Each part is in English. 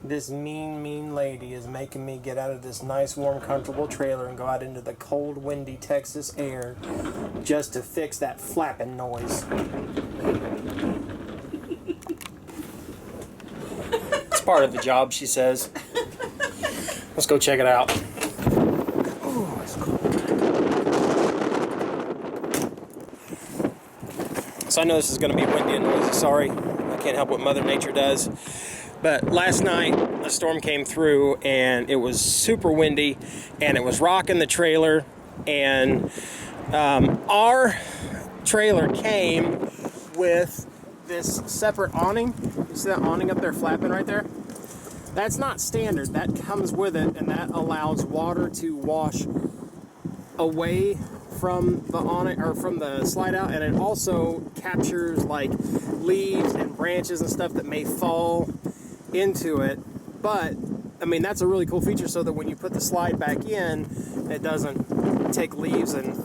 This mean lady is making me get out of this nice, warm, comfortable trailer and go out into the cold, windy Texas air just to fix that flapping noise. It's part of the job, she says. Let's go check it out. Ooh, it's cold. So I know this is going to be windy and noisy. Sorry, I can't help what Mother Nature does. But last night, a storm came through, and it was super windy, and it was rocking the trailer, and our trailer came with this separate awning. You see that awning up there flapping right there? That's not standard. That comes with it, and that allows water to wash away from the awning or from the slide out, and it also captures like leaves and branches and stuff that may fall into it. But I mean, that's a really cool feature, so that when you put the slide back in, it doesn't take leaves and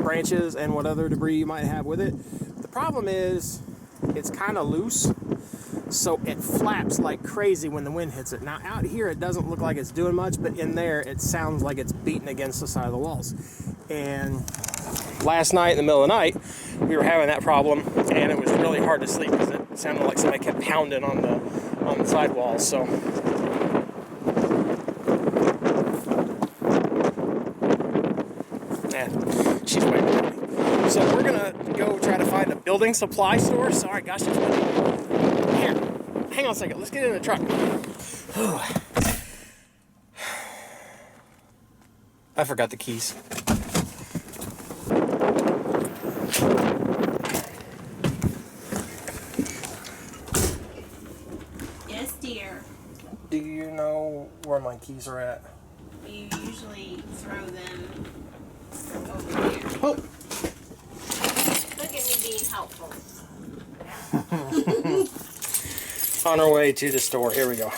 branches and what other debris you might have with it. The problem is it's kind of loose, so it flaps like crazy when the wind hits it. Now out here it doesn't look like it's doing much, but in there it sounds like it's beating against the side of the walls. And last night in the middle of the night we were having that problem, and it was really hard to sleep because it sounded like somebody kept pounding on the sidewalls. So yeah, she's waiting for me. So we're gonna go try to find a building supply store. Sorry, gosh, it's windy. Here, hang on a second. Let's get in the truck. I forgot the keys. Yes, dear. Do you know where my keys are at? You usually throw them over here. Oh! Look at me being helpful. On our way to the store. Here we go.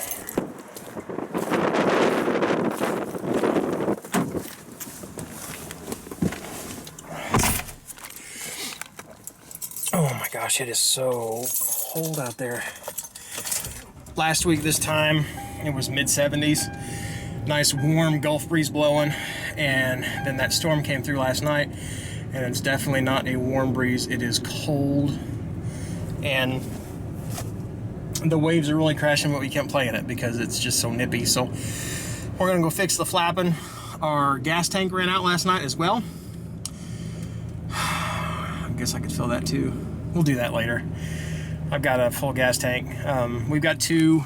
Oh my gosh, it is so cold out there. Last week this time it was mid-70s. Nice warm Gulf breeze blowing, and then that storm came through last night, and it's definitely not a warm breeze. It is cold, and the waves are really crashing, but we can't play in it because it's just so nippy. So we're gonna go fix the flapping. Our gas tank ran out last night as well. I guess I could fill that too. We'll do that later. I've got a full gas tank. We've got two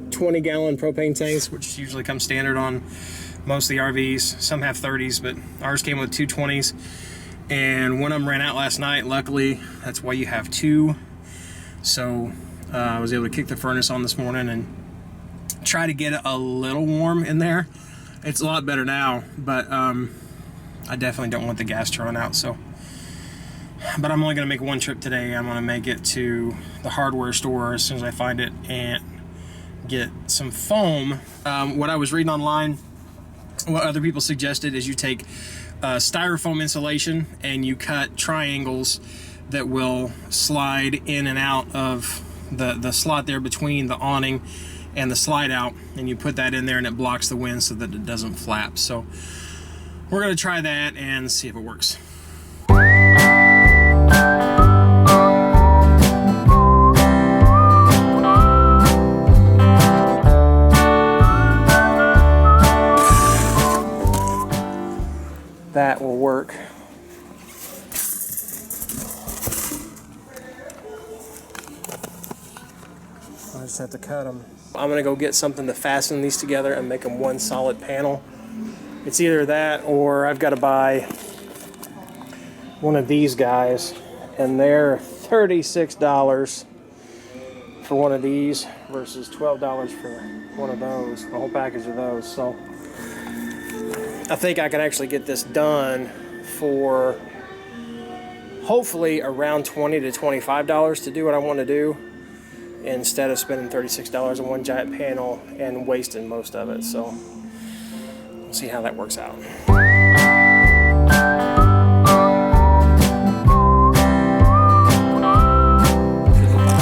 20-gallon propane tanks, which usually come standard on most of the RVs. Some have 30s, but ours came with two 20s. And one of them ran out last night. Luckily, that's why you have two. So I was able to kick the furnace on this morning and try to get it a little warm in there. It's a lot better now, but I definitely don't want the gas to run out. So, but I'm only going to make one trip today. I'm going to make it to the hardware store as soon as I find it and get some foam. What I was reading online, what other people suggested, is you take styrofoam insulation and you cut triangles that will slide in and out of the slot there between the awning and the slide out, and you put that in there and it blocks the wind so that it doesn't flap. So we're going to try that and see if it works. That will work. I just have to cut them. I'm gonna go get something to fasten these together and make them one solid panel. It's either that or I've got to buy one of these guys, and they're $36 for one of these versus $12 for one of those, a whole package of those. So I think I can actually get this done for hopefully around $20 to $25 to do what I want to do, instead of spending $36 on one giant panel and wasting most of it. So we'll see how that works out.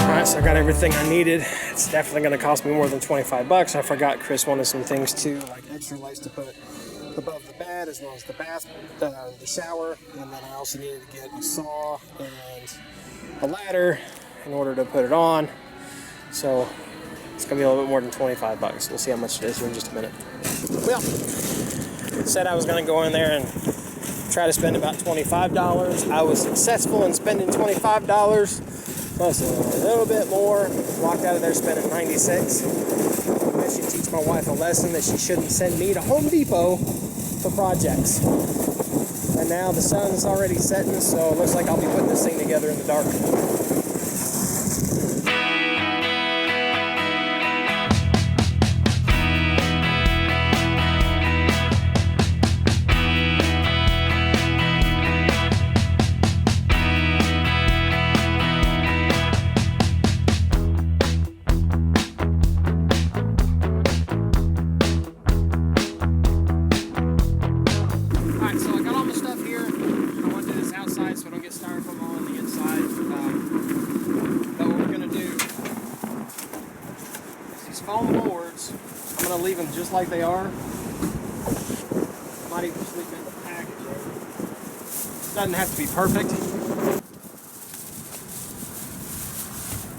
Alright, Alright, so I got everything I needed. It's definitely going to cost me more than 25 bucks. I forgot Cris wanted some things too, like extra lights to put above the bed as well as the bath, the shower, and then I also needed to get a saw and a ladder in order to put it on. So it's going to be a little bit more than 25 bucks. We'll see how much it is here in just a minute. Well, said I was going to go in there and try to spend about $25. I was successful in spending $25 plus a little bit more. Walked out of there spending $96. I should teach my wife a lesson that she shouldn't send me to Home Depot for projects. And now the sun's already setting, so it looks like I'll be putting this thing together in the dark. Leave them just like they are. Might even sleep in the package. Doesn't have to be perfect.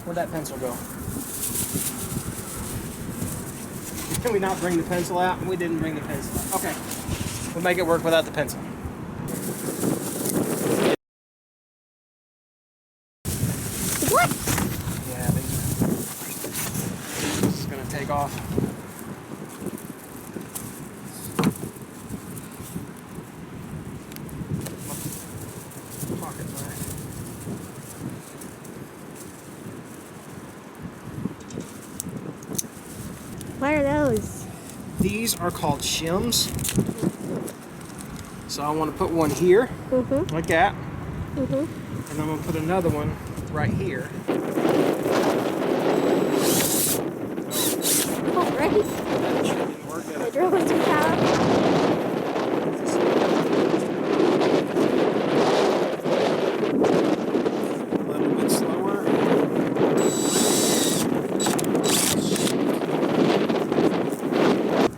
Where'd that pencil go? Can we not bring the pencil out? We didn't bring the pencil out. Okay. We'll make it work without the pencil. What? Yeah, this is gonna take off. What are those? These are called shims. So I want to put one here, like that. And I'm going to put another one right here. Oh, right. I drove it too fast.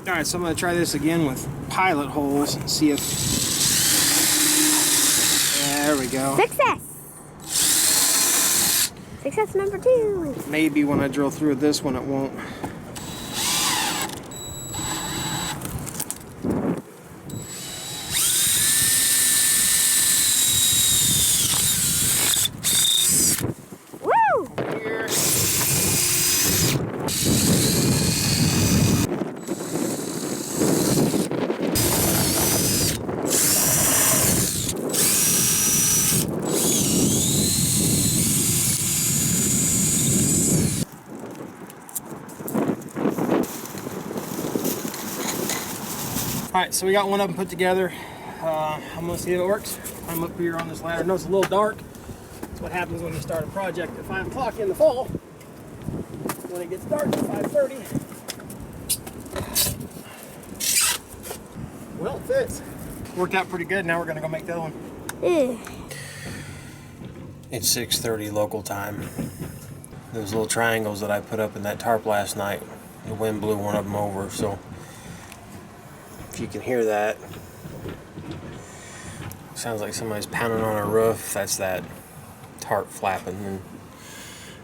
Alright, so I'm going to try this again with pilot holes and see if... There we go. Success! Success number 2. Maybe when I drill through this one it won't. Woo! Here. Alright, so we got one of them put together. I'm going to see if it works. I'm up here on this ladder. I know it's a little dark. That's what happens when you start a project at 5 o'clock in the fall. When it gets dark at 5:30. Well, it fits. Worked out pretty good. Now we're going to go make the other one. It's 6:30 local time. Those little triangles that I put up in that tarp last night, the wind blew one of them over, so if you can hear that, sounds like somebody's pounding on a roof. That's that tarp flapping, and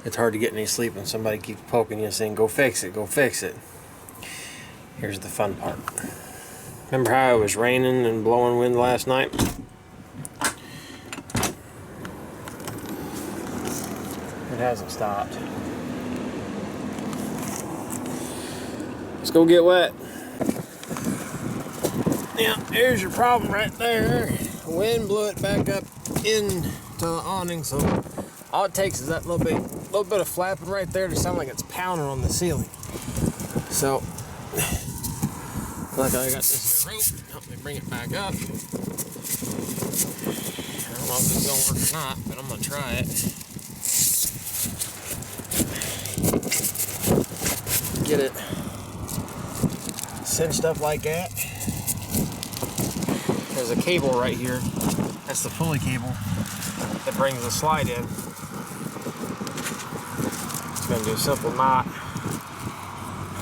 it's hard to get any sleep when somebody keeps poking you saying, go fix it, go fix it. Here's the fun part. Remember how it was raining and blowing wind last night? It hasn't stopped. Let's go get wet. Yeah, there's your problem right there. The wind blew it back up into the awning, so all it takes is that little bit of flapping right there to sound like it's pounding on the ceiling. So, like I got this here rope, help me bring it back up. I don't know if it's gonna work or not, but I'm gonna try it. Get it cinched up like that. There's a cable right here. That's the pulley cable that brings the slide in. gonna do a simple knot.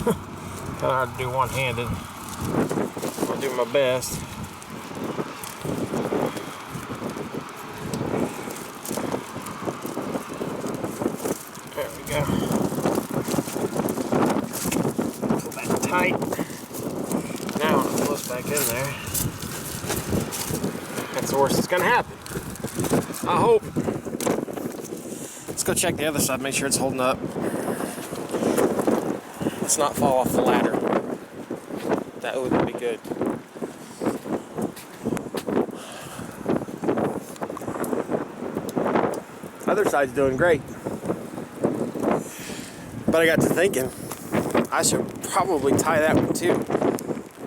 Kind of hard to do one-handed. I'll do my best. There we go. Pull that tight. Now when it flows back in there, that's the worst that's gonna happen. I hope. Let's go check the other side, make sure it's holding up. Let's not fall off the ladder. That wouldn't be good. Other side's doing great. But I got to thinking, I should probably tie that one too.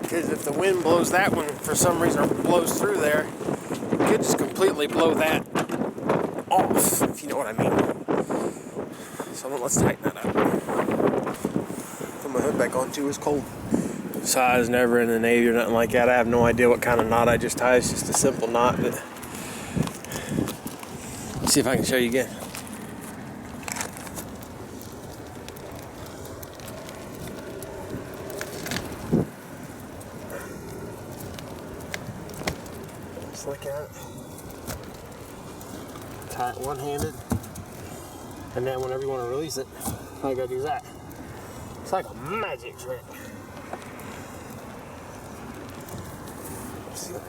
Because if the wind blows that one for some reason or blows through there, it could just completely blow that off, if you know what I mean. So let's tighten that up. Put my hood back on too, it's cold. So I was never in the Navy or nothing like that. I have no idea what kind of knot I just tied. It's just a simple knot. But let's see if I can show you again. Just look at it. Tie it one-handed. And then whenever you want to release it, all you gotta do is that. It's like a magic trick. See that?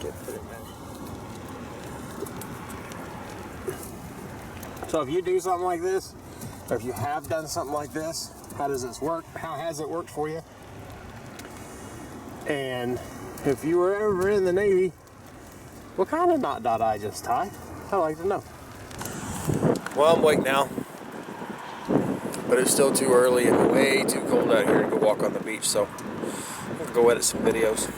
Put it back. So if you do something like this, or if you have done something like this, how does this work? How has it worked for you? And if you were ever in the Navy, what kind of knot did I just tie? I'd like to know. Well, I'm awake now, but it's still too early and way too cold out here to go walk on the beach, so I'm gonna go edit some videos.